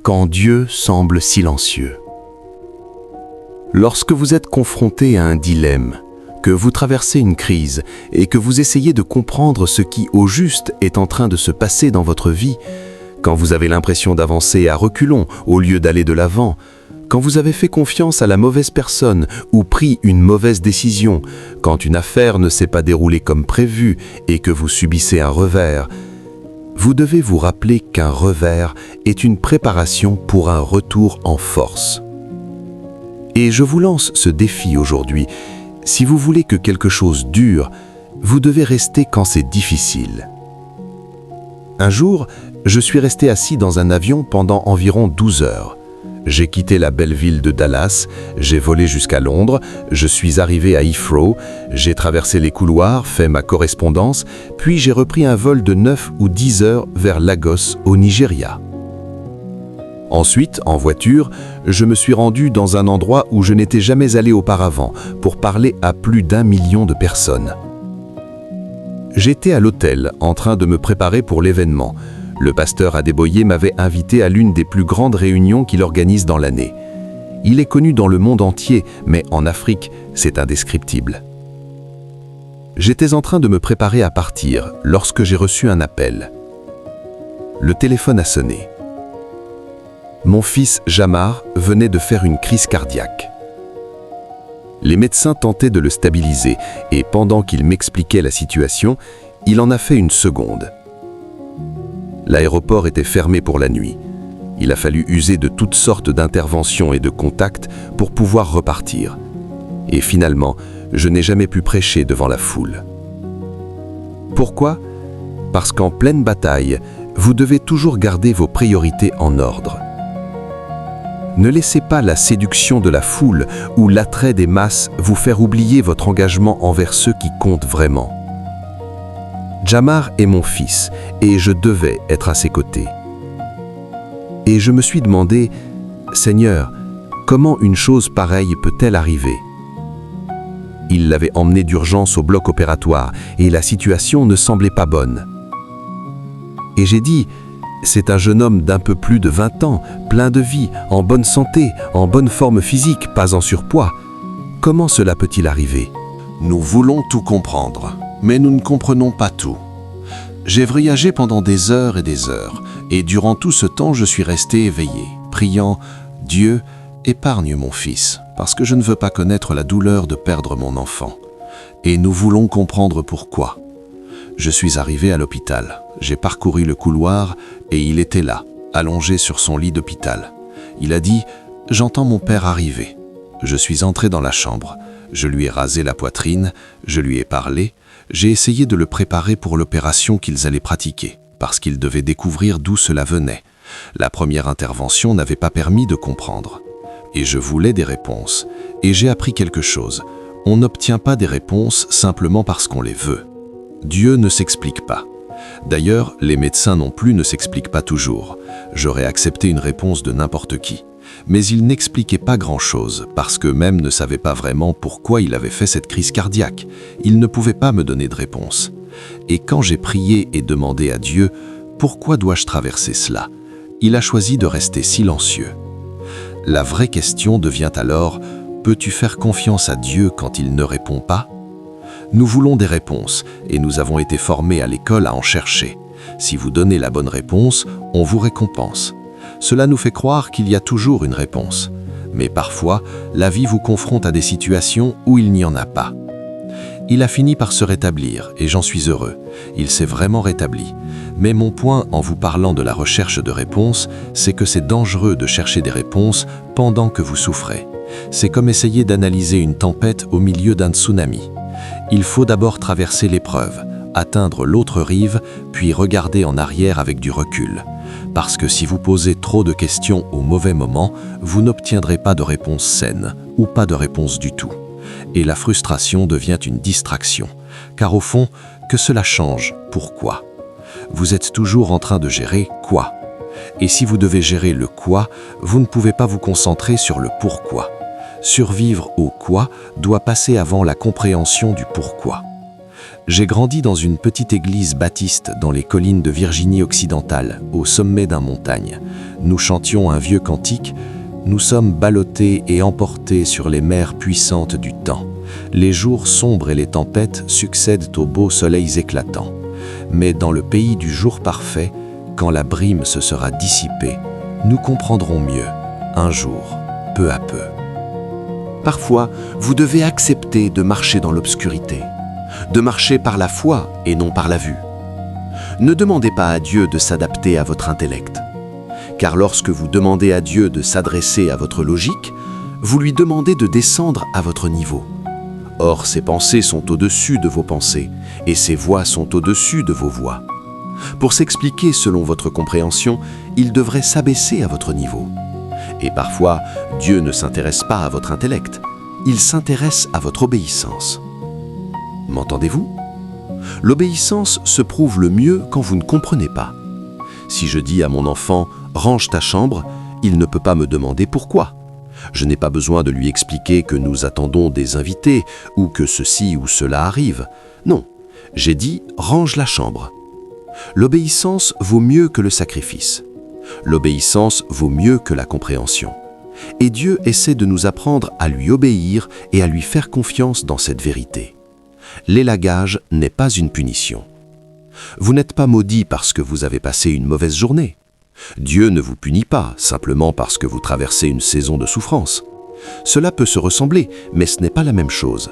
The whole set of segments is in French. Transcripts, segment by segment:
quand Dieu semble silencieux. Lorsque vous êtes confronté à un dilemme, que vous traversez une crise et que vous essayez de comprendre ce qui, au juste, est en train de se passer dans votre vie, quand vous avez l'impression d'avancer à reculons au lieu d'aller de l'avant, quand vous avez fait confiance à la mauvaise personne ou pris une mauvaise décision, quand une affaire ne s'est pas déroulée comme prévu et que vous subissez un revers, vous devez vous rappeler qu'un revers est une préparation pour un retour en force. Et je vous lance ce défi aujourd'hui. Si vous voulez que quelque chose dure, vous devez rester quand c'est difficile. Un jour, je suis resté assis dans un avion pendant environ 12 heures. J'ai quitté la belle ville de Dallas, j'ai volé jusqu'à Londres, je suis arrivé à Heathrow, j'ai traversé les couloirs, fait ma correspondance, puis j'ai repris un vol de 9 ou 10 heures vers Lagos, au Nigeria. Ensuite, en voiture, je me suis rendu dans un endroit où je n'étais jamais allé auparavant pour parler à plus d'1 million de personnes. J'étais à l'hôtel en train de me préparer pour l'événement. Le pasteur Adeboye m'avait invité à l'une des plus grandes réunions qu'il organise dans l'année. Il est connu dans le monde entier, mais en Afrique, c'est indescriptible. J'étais en train de me préparer à partir lorsque j'ai reçu un appel. Le téléphone a sonné. Mon fils Jamar venait de faire une crise cardiaque. Les médecins tentaient de le stabiliser et pendant qu'il m'expliquait la situation, il en a fait une seconde. L'aéroport était fermé pour la nuit. Il a fallu user de toutes sortes d'interventions et de contacts pour pouvoir repartir. Et finalement, je n'ai jamais pu prêcher devant la foule. Pourquoi ? Parce qu'en pleine bataille, vous devez toujours garder vos priorités en ordre. Ne laissez pas la séduction de la foule ou l'attrait des masses vous faire oublier votre engagement envers ceux qui comptent vraiment. Jamar est mon fils et je devais être à ses côtés. Et je me suis demandé, Seigneur, comment une chose pareille peut-elle arriver ? Il l'avait emmené d'urgence au bloc opératoire et la situation ne semblait pas bonne. Et j'ai dit, c'est un jeune homme d'un peu plus de 20 ans, plein de vie, en bonne santé, en bonne forme physique, pas en surpoids. Comment cela peut-il arriver ? Nous voulons tout comprendre, mais nous ne comprenons pas tout. J'ai voyagé pendant des heures, et durant tout ce temps, je suis resté éveillé, priant « Dieu, épargne mon fils, parce que je ne veux pas connaître la douleur de perdre mon enfant. » Et nous voulons comprendre pourquoi. Je suis arrivé à l'hôpital, j'ai parcouru le couloir, et il était là, allongé sur son lit d'hôpital. Il a dit « J'entends mon père arriver. » Je suis entré dans la chambre. Je lui ai rasé la poitrine, je lui ai parlé, j'ai essayé de le préparer pour l'opération qu'ils allaient pratiquer, parce qu'il devait découvrir d'où cela venait. La première intervention n'avait pas permis de comprendre. Et je voulais des réponses. Et j'ai appris quelque chose. On n'obtient pas des réponses simplement parce qu'on les veut. Dieu ne s'explique pas. D'ailleurs, les médecins non plus ne s'expliquent pas toujours. J'aurais accepté une réponse de n'importe qui. Mais il n'expliquait pas grand-chose, parce qu'eux-mêmes ne savaient pas vraiment pourquoi il avait fait cette crise cardiaque. Il ne pouvait pas me donner de réponse. Et quand j'ai prié et demandé à Dieu « Pourquoi dois-je traverser cela ?», il a choisi de rester silencieux. La vraie question devient alors « Peux-tu faire confiance à Dieu quand il ne répond pas ?» Nous voulons des réponses, et nous avons été formés à l'école à en chercher. Si vous donnez la bonne réponse, on vous récompense. Cela nous fait croire qu'il y a toujours une réponse. Mais parfois, la vie vous confronte à des situations où il n'y en a pas. Il a fini par se rétablir, et j'en suis heureux. Il s'est vraiment rétabli. Mais mon point en vous parlant de la recherche de réponses, c'est que c'est dangereux de chercher des réponses pendant que vous souffrez. C'est comme essayer d'analyser une tempête au milieu d'un tsunami. Il faut d'abord traverser l'épreuve, atteindre l'autre rive, puis regarder en arrière avec du recul. Parce que si vous posez trop de questions au mauvais moment, vous n'obtiendrez pas de réponse saine, ou pas de réponse du tout. Et la frustration devient une distraction. Car au fond, que cela change, pourquoi ? Vous êtes toujours en train de gérer quoi ? Et si vous devez gérer le quoi, vous ne pouvez pas vous concentrer sur le pourquoi. Survivre au quoi doit passer avant la compréhension du pourquoi. J'ai grandi dans une petite église baptiste dans les collines de Virginie occidentale, au sommet d'une montagne. Nous chantions un vieux cantique. Nous sommes ballottés et emportés sur les mers puissantes du temps. Les jours sombres et les tempêtes succèdent aux beaux soleils éclatants. Mais dans le pays du jour parfait, quand la brume se sera dissipée, nous comprendrons mieux, un jour, peu à peu. Parfois, vous devez accepter de marcher dans l'obscurité, de marcher par la foi et non par la vue. Ne demandez pas à Dieu de s'adapter à votre intellect, car lorsque vous demandez à Dieu de s'adresser à votre logique, vous lui demandez de descendre à votre niveau. Or, ses pensées sont au-dessus de vos pensées, et ses voies sont au-dessus de vos voies. Pour s'expliquer selon votre compréhension, il devrait s'abaisser à votre niveau. Et parfois, Dieu ne s'intéresse pas à votre intellect, il s'intéresse à votre obéissance. M'entendez-vous? L'obéissance se prouve le mieux quand vous ne comprenez pas. Si je dis à mon enfant « range ta chambre », il ne peut pas me demander pourquoi. Je n'ai pas besoin de lui expliquer que nous attendons des invités ou que ceci ou cela arrive. Non, j'ai dit « range la chambre ». L'obéissance vaut mieux que le sacrifice. L'obéissance vaut mieux que la compréhension. Et Dieu essaie de nous apprendre à lui obéir et à lui faire confiance dans cette vérité. L'élagage n'est pas une punition. Vous n'êtes pas maudit parce que vous avez passé une mauvaise journée. Dieu ne vous punit pas simplement parce que vous traversez une saison de souffrance. Cela peut se ressembler, mais ce n'est pas la même chose.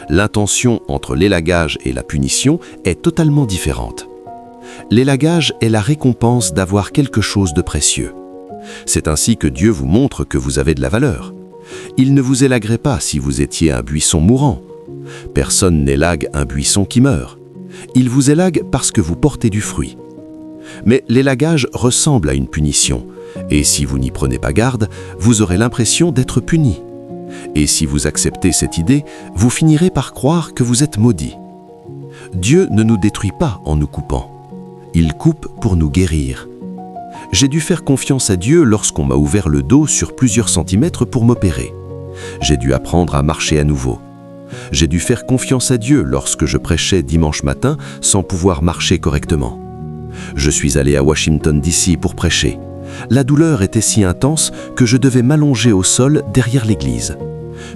L'intention entre l'élagage et la punition est totalement différente. L'élagage est la récompense d'avoir quelque chose de précieux. C'est ainsi que Dieu vous montre que vous avez de la valeur. Il ne vous élaguerait pas si vous étiez un buisson mourant. Personne n'élague un buisson qui meurt. Il vous élague parce que vous portez du fruit. Mais l'élagage ressemble à une punition, et si vous n'y prenez pas garde, vous aurez l'impression d'être puni. Et si vous acceptez cette idée, vous finirez par croire que vous êtes maudit. Dieu ne nous détruit pas en nous coupant. Il coupe pour nous guérir. J'ai dû faire confiance à Dieu lorsqu'on m'a ouvert le dos sur plusieurs centimètres pour m'opérer. J'ai dû apprendre à marcher à nouveau. J'ai dû faire confiance à Dieu lorsque je prêchais dimanche matin sans pouvoir marcher correctement. Je suis allé à Washington, D.C. pour prêcher. La douleur était si intense que je devais m'allonger au sol derrière l'église.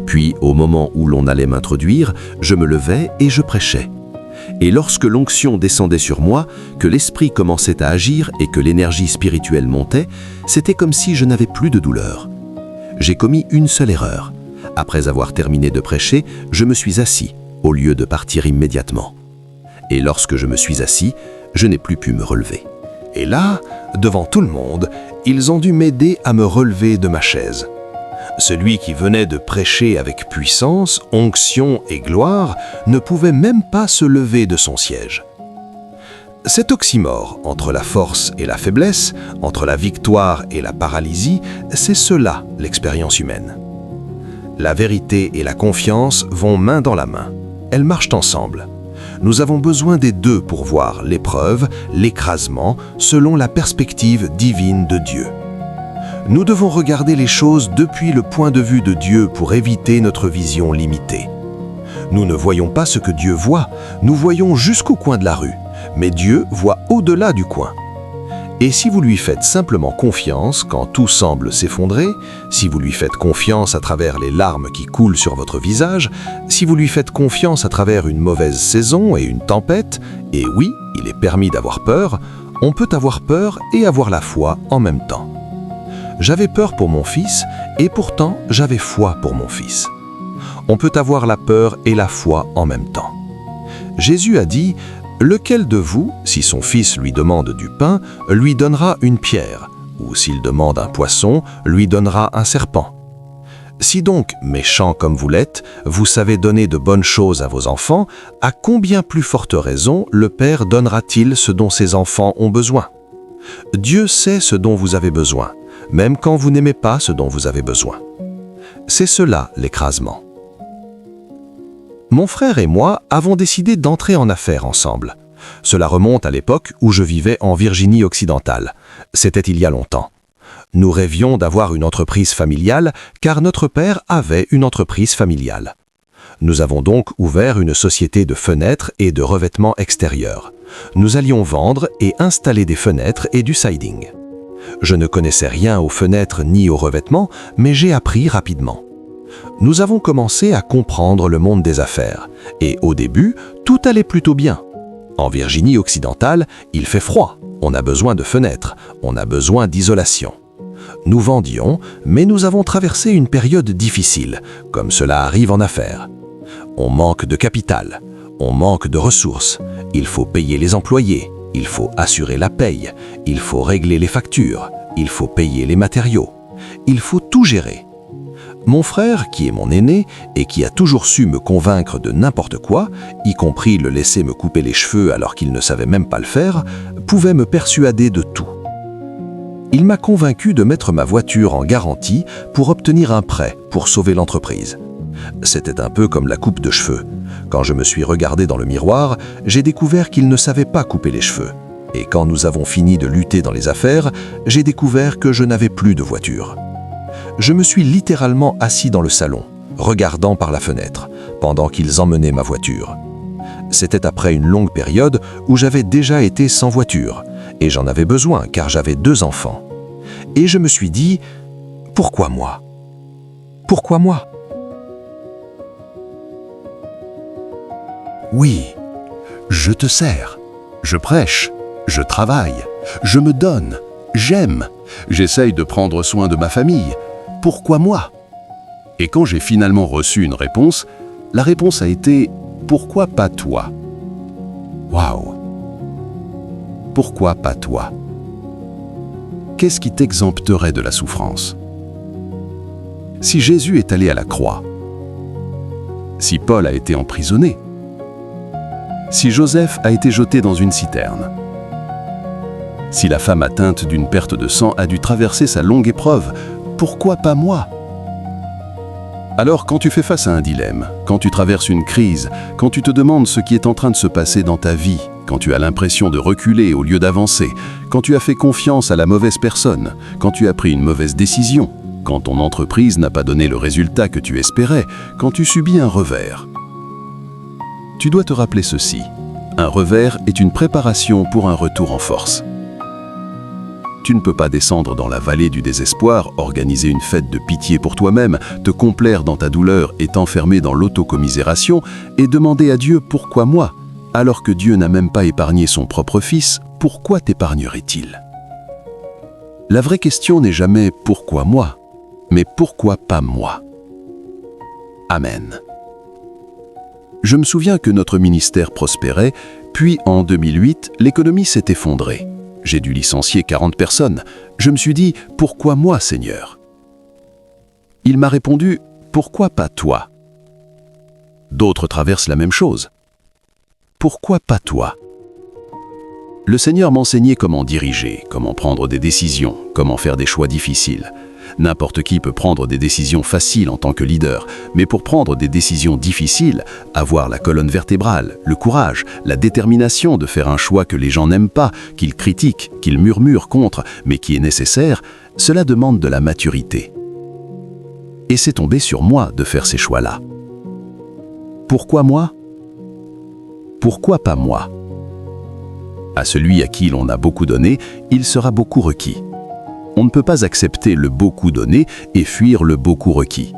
Puis, au moment où l'on allait m'introduire, je me levais et je prêchais. Et lorsque l'onction descendait sur moi, que l'esprit commençait à agir et que l'énergie spirituelle montait, c'était comme si je n'avais plus de douleur. J'ai commis une seule erreur. Après avoir terminé de prêcher, je me suis assis, au lieu de partir immédiatement. Et lorsque je me suis assis, je n'ai plus pu me relever. Et là, devant tout le monde, ils ont dû m'aider à me relever de ma chaise. Celui qui venait de prêcher avec puissance, onction et gloire ne pouvait même pas se lever de son siège. Cet oxymore entre la force et la faiblesse, entre la victoire et la paralysie, c'est cela l'expérience humaine. La vérité et la confiance vont main dans la main. Elles marchent ensemble. Nous avons besoin des deux pour voir l'épreuve, l'écrasement, selon la perspective divine de Dieu. Nous devons regarder les choses depuis le point de vue de Dieu pour éviter notre vision limitée. Nous ne voyons pas ce que Dieu voit, nous voyons jusqu'au coin de la rue, mais Dieu voit au-delà du coin. Et si vous lui faites simplement confiance quand tout semble s'effondrer, si vous lui faites confiance à travers les larmes qui coulent sur votre visage, si vous lui faites confiance à travers une mauvaise saison et une tempête, et oui, il est permis d'avoir peur, on peut avoir peur et avoir la foi en même temps. J'avais peur pour mon fils et pourtant j'avais foi pour mon fils. On peut avoir la peur et la foi en même temps. Jésus a dit « Lequel de vous, si son fils lui demande du pain, lui donnera une pierre, ou s'il demande un poisson, lui donnera un serpent? Si donc, méchants comme vous l'êtes, vous savez donner de bonnes choses à vos enfants, à combien plus forte raison le Père donnera-t-il ce dont ses enfants ont besoin? Dieu sait ce dont vous avez besoin, même quand vous n'aimez pas ce dont vous avez besoin. C'est cela l'écrasement. Mon frère et moi avons décidé d'entrer en affaires ensemble. Cela remonte à l'époque où je vivais en Virginie occidentale. C'était il y a longtemps. Nous rêvions d'avoir une entreprise familiale car notre père avait une entreprise familiale. Nous avons donc ouvert une société de fenêtres et de revêtements extérieurs. Nous allions vendre et installer des fenêtres et du siding. Je ne connaissais rien aux fenêtres ni aux revêtements, mais j'ai appris rapidement. Nous avons commencé à comprendre le monde des affaires, et au début, tout allait plutôt bien. En Virginie occidentale, il fait froid, on a besoin de fenêtres, on a besoin d'isolation. Nous vendions, mais nous avons traversé une période difficile, comme cela arrive en affaires. On manque de capital, on manque de ressources, il faut payer les employés, il faut assurer la paye, il faut régler les factures, il faut payer les matériaux, il faut tout gérer. Mon frère, qui est mon aîné et qui a toujours su me convaincre de n'importe quoi, y compris le laisser me couper les cheveux alors qu'il ne savait même pas le faire, pouvait me persuader de tout. Il m'a convaincu de mettre ma voiture en garantie pour obtenir un prêt pour sauver l'entreprise. C'était un peu comme la coupe de cheveux. Quand je me suis regardé dans le miroir, j'ai découvert qu'il ne savait pas couper les cheveux. Et quand nous avons fini de lutter dans les affaires, j'ai découvert que je n'avais plus de voiture. Je me suis littéralement assis dans le salon, regardant par la fenêtre, pendant qu'ils emmenaient ma voiture. C'était après une longue période où j'avais déjà été sans voiture, et j'en avais besoin car j'avais 2 enfants. Et je me suis dit, pourquoi moi? Pourquoi moi? Oui, je te sers, je prêche, je travaille, je me donne, j'aime, j'essaye de prendre soin de ma famille. Pourquoi moi? Et quand j'ai finalement reçu une réponse, la réponse a été « Pourquoi pas toi ?» Waouh! Pourquoi pas toi? Qu'est-ce qui t'exempterait de la souffrance? Si Jésus est allé à la croix, si Paul a été emprisonné, si Joseph a été jeté dans une citerne, si la femme atteinte d'une perte de sang a dû traverser sa longue épreuve, pourquoi pas moi? Alors quand tu fais face à un dilemme, quand tu traverses une crise, quand tu te demandes ce qui est en train de se passer dans ta vie, quand tu as l'impression de reculer au lieu d'avancer, quand tu as fait confiance à la mauvaise personne, quand tu as pris une mauvaise décision, quand ton entreprise n'a pas donné le résultat que tu espérais, quand tu subis un revers, tu dois te rappeler ceci. Un revers est une préparation pour un retour en force. Tu ne peux pas descendre dans la vallée du désespoir, organiser une fête de pitié pour toi-même, te complaire dans ta douleur et t'enfermer dans l'autocommisération et demander à Dieu « Pourquoi moi ?» Alors que Dieu n'a même pas épargné son propre fils, pourquoi t'épargnerait-il? La vraie question n'est jamais « Pourquoi moi ?» mais « Pourquoi pas moi ?» Amen. Je me souviens que notre ministère prospérait, puis en 2008, l'économie s'est effondrée. J'ai dû licencier 40 personnes. Je me suis dit, pourquoi moi, Seigneur? Il m'a répondu, pourquoi pas toi? D'autres traversent la même chose. Pourquoi pas toi? Le Seigneur m'enseignait comment diriger, comment prendre des décisions, comment faire des choix difficiles. N'importe qui peut prendre des décisions faciles en tant que leader, mais pour prendre des décisions difficiles, avoir la colonne vertébrale, le courage, la détermination de faire un choix que les gens n'aiment pas, qu'ils critiquent, qu'ils murmurent contre, mais qui est nécessaire, cela demande de la maturité. Et c'est tombé sur moi de faire ces choix-là. Pourquoi moi? Pourquoi pas moi? À celui à qui l'on a beaucoup donné, il sera beaucoup requis. On ne peut pas accepter le beaucoup donné et fuir le beaucoup requis.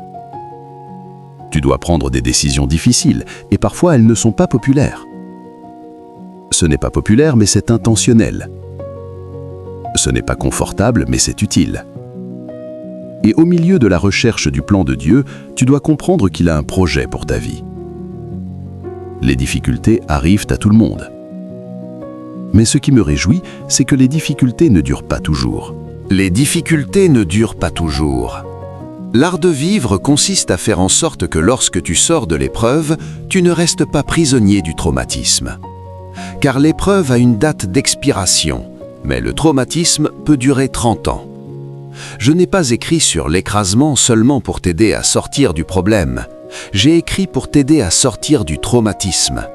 Tu dois prendre des décisions difficiles et parfois elles ne sont pas populaires. Ce n'est pas populaire mais c'est intentionnel. Ce n'est pas confortable mais c'est utile. Et au milieu de la recherche du plan de Dieu, tu dois comprendre qu'il a un projet pour ta vie. Les difficultés arrivent à tout le monde. Mais ce qui me réjouit, c'est que les difficultés ne durent pas toujours. Les difficultés ne durent pas toujours. L'art de vivre consiste à faire en sorte que lorsque tu sors de l'épreuve, tu ne restes pas prisonnier du traumatisme. Car l'épreuve a une date d'expiration, mais le traumatisme peut durer 30 ans. Je n'ai pas écrit sur l'écrasement seulement pour t'aider à sortir du problème. J'ai écrit pour t'aider à sortir du traumatisme.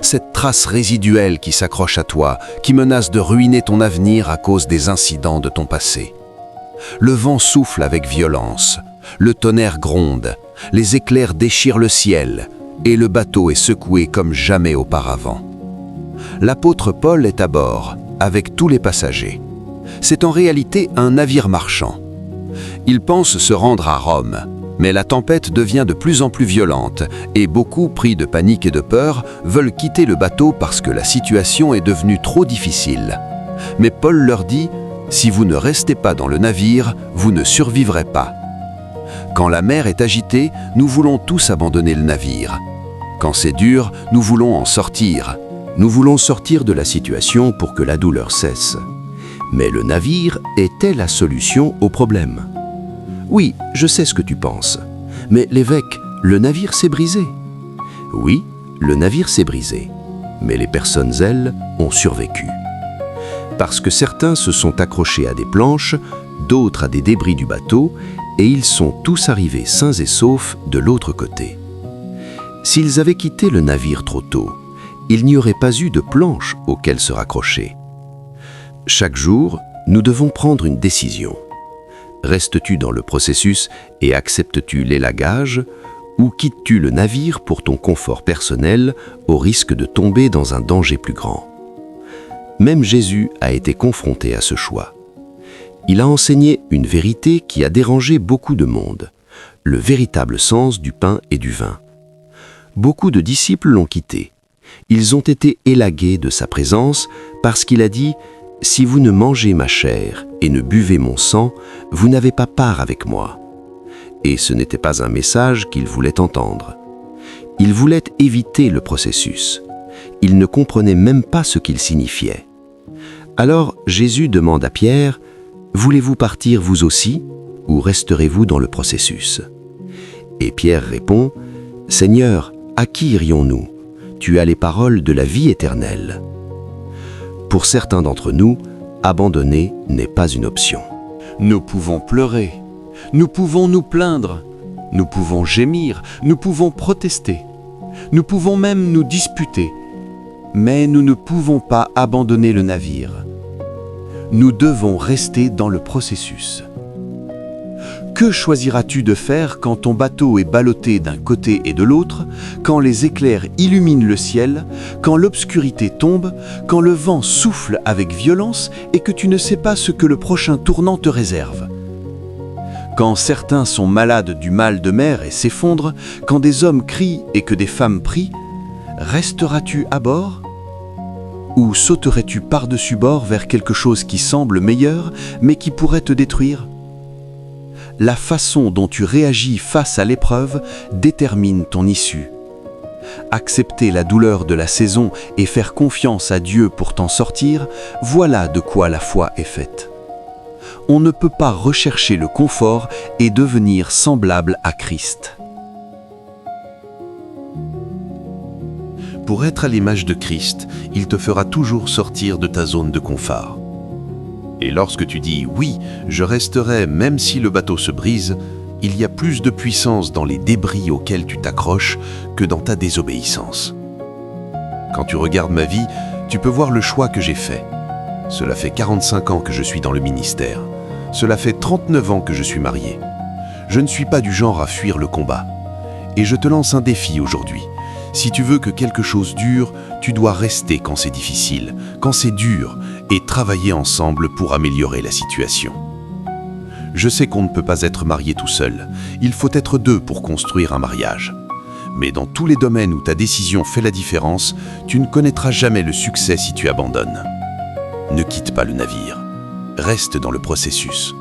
Cette trace résiduelle qui s'accroche à toi, qui menace de ruiner ton avenir à cause des incidents de ton passé. Le vent souffle avec violence, le tonnerre gronde, les éclairs déchirent le ciel, et le bateau est secoué comme jamais auparavant. L'apôtre Paul est à bord, avec tous les passagers. C'est en réalité un navire marchand. Il pense se rendre à Rome, mais la tempête devient de plus en plus violente et beaucoup, pris de panique et de peur, veulent quitter le bateau parce que la situation est devenue trop difficile. Mais Paul leur dit « Si vous ne restez pas dans le navire, vous ne survivrez pas. Quand la mer est agitée, nous voulons tous abandonner le navire. Quand c'est dur, nous voulons en sortir. Nous voulons sortir de la situation pour que la douleur cesse. Mais le navire était la solution au problème. Oui, je sais ce que tu penses. Mais l'évêque, le navire s'est brisé. Oui, le navire s'est brisé. Mais les personnes, elles, ont survécu. Parce que certains se sont accrochés à des planches, d'autres à des débris du bateau, et ils sont tous arrivés sains et saufs de l'autre côté. S'ils avaient quitté le navire trop tôt, il n'y aurait pas eu de planches auxquelles se raccrocher. Chaque jour, nous devons prendre une décision. Restes-tu dans le processus et acceptes-tu l'élagage, ou quittes-tu le navire pour ton confort personnel au risque de tomber dans un danger plus grand? Même Jésus a été confronté à ce choix. Il a enseigné une vérité qui a dérangé beaucoup de monde, le véritable sens du pain et du vin. Beaucoup de disciples l'ont quitté. Ils ont été élagués de sa présence parce qu'il a dit « Si vous ne mangez ma chair et ne buvez mon sang, vous n'avez pas part avec moi. » Et ce n'était pas un message qu'il voulait entendre. Il voulait éviter le processus. Il ne comprenait même pas ce qu'il signifiait. Alors Jésus demande à Pierre « Voulez-vous partir vous aussi, ou resterez-vous dans le processus ?» Et Pierre répond « Seigneur, à qui irions-nous ? Tu as les paroles de la vie éternelle. » Pour certains d'entre nous, abandonner n'est pas une option. Nous pouvons pleurer, nous pouvons nous plaindre, nous pouvons gémir, nous pouvons protester, nous pouvons même nous disputer, mais nous ne pouvons pas abandonner le navire. Nous devons rester dans le processus. Que choisiras-tu de faire quand ton bateau est ballotté d'un côté et de l'autre, quand les éclairs illuminent le ciel, quand l'obscurité tombe, quand le vent souffle avec violence et que tu ne sais pas ce que le prochain tournant te réserve? Quand certains sont malades du mal de mer et s'effondrent, quand des hommes crient et que des femmes prient, resteras-tu à bord? Ou sauterais-tu par-dessus bord vers quelque chose qui semble meilleur, mais qui pourrait te détruire? La façon dont tu réagis face à l'épreuve détermine ton issue. Accepter la douleur de la saison et faire confiance à Dieu pour t'en sortir, voilà de quoi la foi est faite. On ne peut pas rechercher le confort et devenir semblable à Christ. Pour être à l'image de Christ, il te fera toujours sortir de ta zone de confort. Et lorsque tu dis « oui, je resterai même si le bateau se brise », il y a plus de puissance dans les débris auxquels tu t'accroches que dans ta désobéissance. Quand tu regardes ma vie, tu peux voir le choix que j'ai fait. Cela fait 45 ans que je suis dans le ministère. Cela fait 39 ans que je suis marié. Je ne suis pas du genre à fuir le combat. Et je te lance un défi aujourd'hui. Si tu veux que quelque chose dure, tu dois rester quand c'est difficile, quand c'est dur, et travailler ensemble pour améliorer la situation. Je sais qu'on ne peut pas être marié tout seul. Il faut être deux pour construire un mariage. Mais dans tous les domaines où ta décision fait la différence, tu ne connaîtras jamais le succès si tu abandonnes. Ne quitte pas le navire. Reste dans le processus.